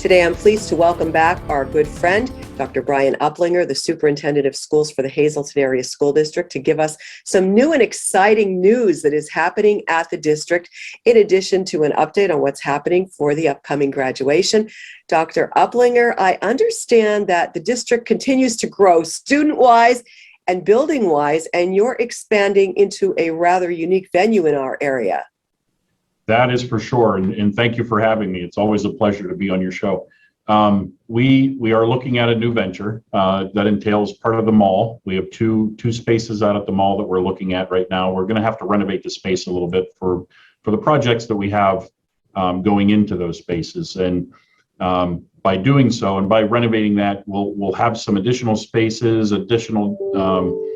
Today, I'm pleased to welcome back our good friend, Dr. Brian Uplinger, the Superintendent of Schools for the Hazleton Area School District, to give us some new and exciting news that is happening at the district, in addition to an update on what's happening for the upcoming graduation. Dr. Uplinger, I understand that the district continues to grow student-wise and building-wise, and you're expanding into a rather unique venue in our area. That is for sure, and thank you for having me. It's always a pleasure to be on your show. We are looking at a new venture that entails part of the mall. We have two spaces out at the mall that we're looking at right now. We're going to have to renovate the space a little bit for the projects that we have going into those spaces. And by doing so, and by renovating that, we'll have some additional spaces, additional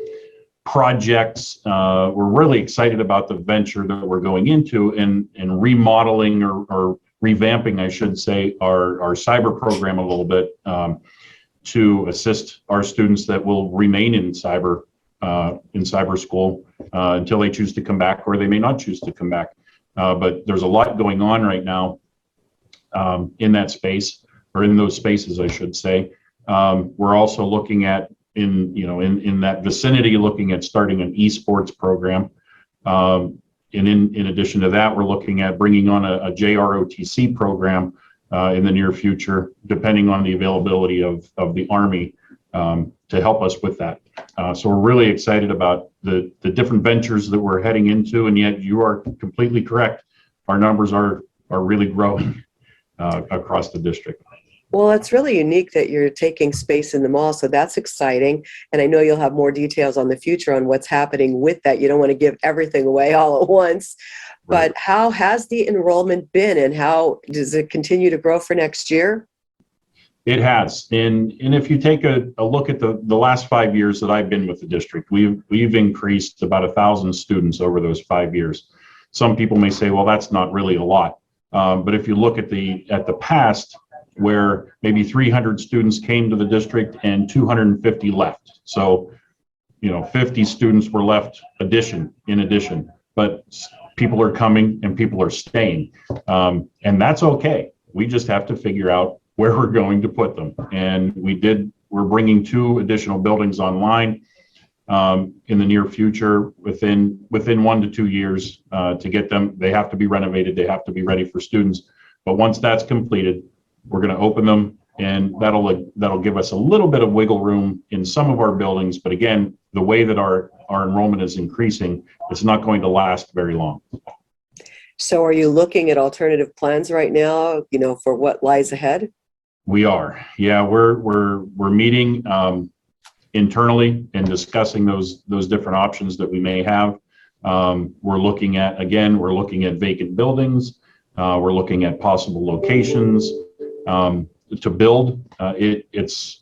projects. We're really excited about the venture that we're going into and remodeling or revamping, I should say, our cyber program a little bit to assist our students that will remain in cyber school until they choose to come back, or they may not choose to come back. But there's a lot going on right now in that space, or in those spaces, I should say. We're also looking at in that vicinity, looking at starting an esports program. And in addition to that, we're looking at bringing on a JROTC program in the near future, depending on the availability of the Army to help us with that. So we're really excited about the different ventures that we're heading into, and yet you are completely correct. Our numbers are really growing across the district. Well, it's really unique that you're taking space in the mall, so that's exciting. And I know you'll have more details on the future on what's happening with that. You don't want to give everything away all at once. Right. But how has the enrollment been, and how does it continue to grow for next year? It has. And if you take a look at the last 5 years that I've been with the district, we've increased about 1,000 students over those 5 years. Some people may say, well, that's not really a lot. But if you look at the past, where maybe 300 students came to the district and 250 left. So, 50 students were left in addition, but people are coming and people are staying. And that's okay. We just have to figure out where we're going to put them. And we're bringing 2 additional buildings online in the near future, within 1 to 2 years to get them. They have to be renovated. They have to be ready for students. But once that's completed, we're going to open them, and that'll give us a little bit of wiggle room in some of our buildings. But again, the way that our enrollment is increasing, it's not going to last very long. So are you looking at alternative plans right now, for what lies ahead? We are. Yeah, we're meeting internally and discussing those different options that we may have. We're looking at vacant buildings. We're looking at possible locations to build. It's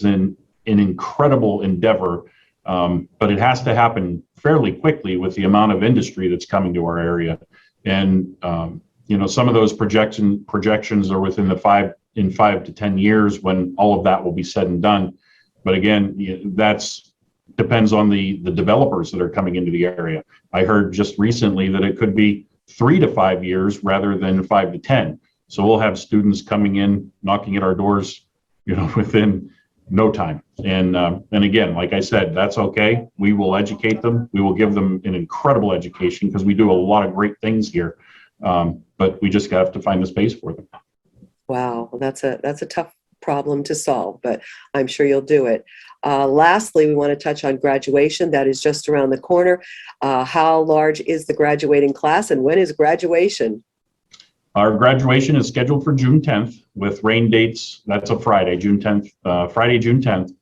an incredible endeavor, but it has to happen fairly quickly with the amount of industry that's coming to our area. And some of those projections are within the 5 to 10 years when all of that will be said and done. But again, that's depends on the developers that are coming into the area. I heard just recently that it could be 3 to 5 years rather than 5 to 10. So we'll have students coming in, knocking at our doors, within no time. And again, like I said, that's okay. We will educate them. We will give them an incredible education because we do a lot of great things here. But we just have to find the space for them. Wow, well, that's a tough problem to solve, but I'm sure you'll do it. Lastly, we want to touch on graduation. That is just around the corner. How large is the graduating class, and when is graduation? Our graduation is scheduled for June 10th with rain dates. That's a Friday, June 10th, Friday, June 10th.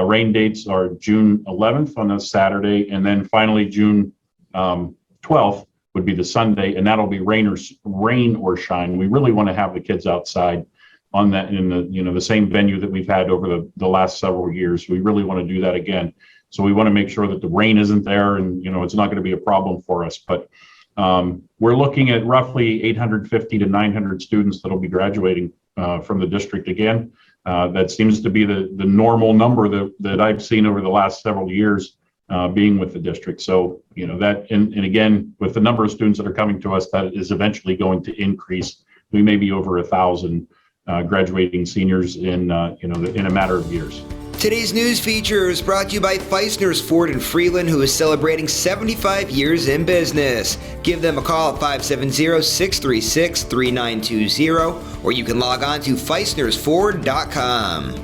Rain dates are June 11th on a Saturday, and then finally June 12th would be the Sunday, and that'll be rain or shine. We really want to have the kids outside on that in the same venue that we've had over the last several years. We really want to do that again. So we want to make sure that the rain isn't there, and it's not going to be a problem for us. But we're looking at roughly 850 to 900 students that'll be graduating from the district again. That seems to be the normal number that I've seen over the last several years being with the district. So, that, and again, with the number of students that are coming to us, that is eventually going to increase. We may be over 1,000 graduating seniors in in a matter of years. Today's news feature is brought to you by Feisner's Ford in Freeland, who is celebrating 75 years in business. Give them a call at 570-636-3920, or you can log on to feisnersford.com.